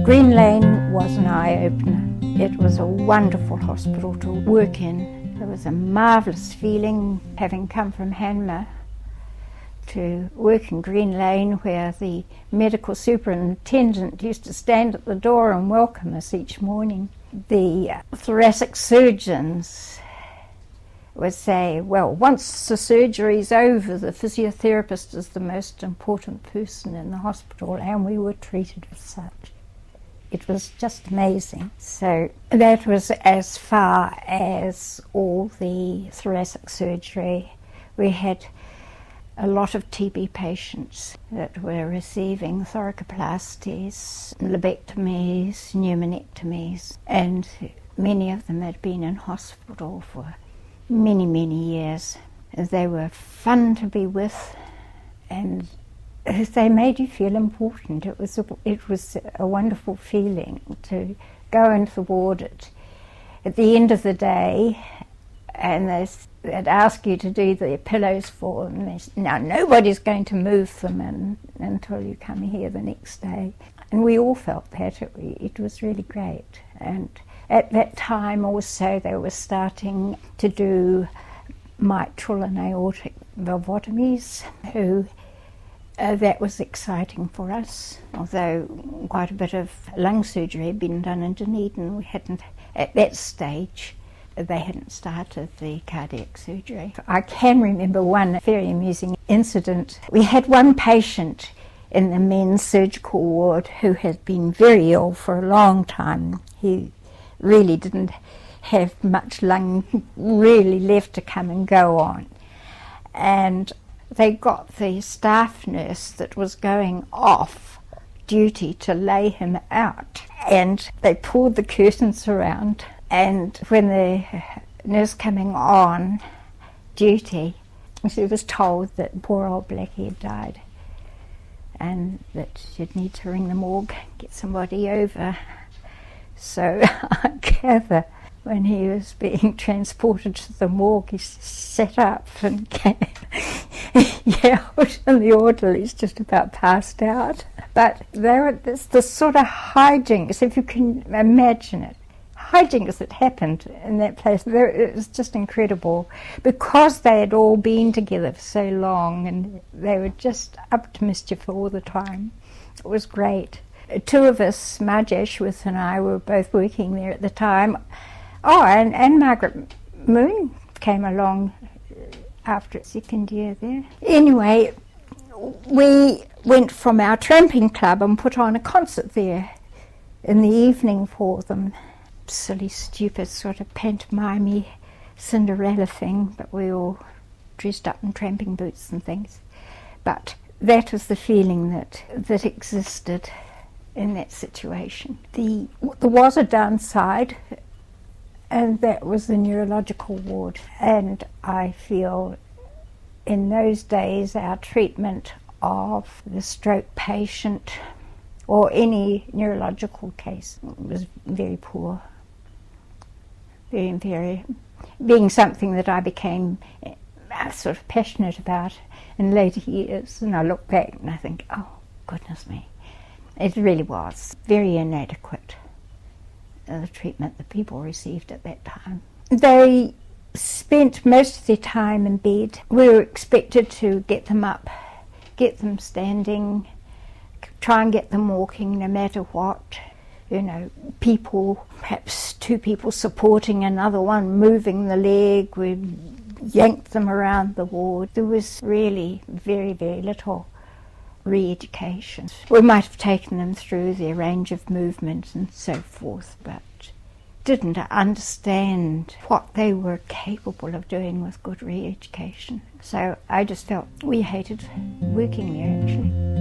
Green Lane was an eye-opener. It was a wonderful hospital to work in. It was a marvellous feeling, having come from Hanmer, to work in Green Lane, where the medical superintendent used to stand at the door and welcome us each morning. The thoracic surgeons would say, well, once the surgery's over, the physiotherapist is the most important person in the hospital, and we were treated as such. It was just amazing. So that was as far as all the thoracic surgery. We had a lot of TB patients that were receiving thoracoplasties, lobectomies, pneumonectomies, and many of them had been in hospital for many, many years. They were fun to be with, and they made you feel important. It was a wonderful feeling to go into the ward at the end of the day, and they'd ask you to do the pillows for them. Now, nobody's going to move them until you come here the next day. And we all felt that. It was really great. And at that time also they were starting to do mitral and aortic valvotomies. That was exciting for us. Although quite a bit of lung surgery had been done in Dunedin, we hadn't, at that stage, they hadn't started the cardiac surgery. I can remember one very amusing incident. We had one patient in the men's surgical ward who had been very ill for a long time. He really didn't have much lung really left to come and go on. And they got the staff nurse that was going off duty to lay him out. And they pulled the curtains around, and when the nurse coming on duty, she was told that poor old Blackie had died and that she'd need to ring the morgue, get somebody over. So I gather when he was being transported to the morgue, he sat up and yelled, and the orderlies just about passed out. But there were the sort of hijinks, if you can imagine it, hijinks that happened in that place. It was just incredible, because they had all been together for so long and they were just up to mischief all the time. It was great. Two of us, Marge Ashworth and I, were both working there at the time. Oh, and Margaret Moon came along after its second year there. Anyway, we went from our tramping club and put on a concert there in the evening for them. Silly, stupid sort of pantomime Cinderella thing, but we all dressed up in tramping boots and things. But that was the feeling that existed in that situation. There was a downside, and that was the neurological ward. And I feel in those days our treatment of the stroke patient or any neurological case was very poor. Very, being something that I became sort of passionate about in later years, and I look back and I think, oh, goodness me, it really was very inadequate, the treatment that people received at that time. They spent most of their time in bed. We were expected to get them up, get them standing, try and get them walking no matter what. You know, people, perhaps two people supporting another one, moving the leg, we yanked them around the ward. There was really very, very little re-education. We might have taken them through their range of movement and so forth, but didn't understand what they were capable of doing with good re-education. So I just felt we hated working there, actually.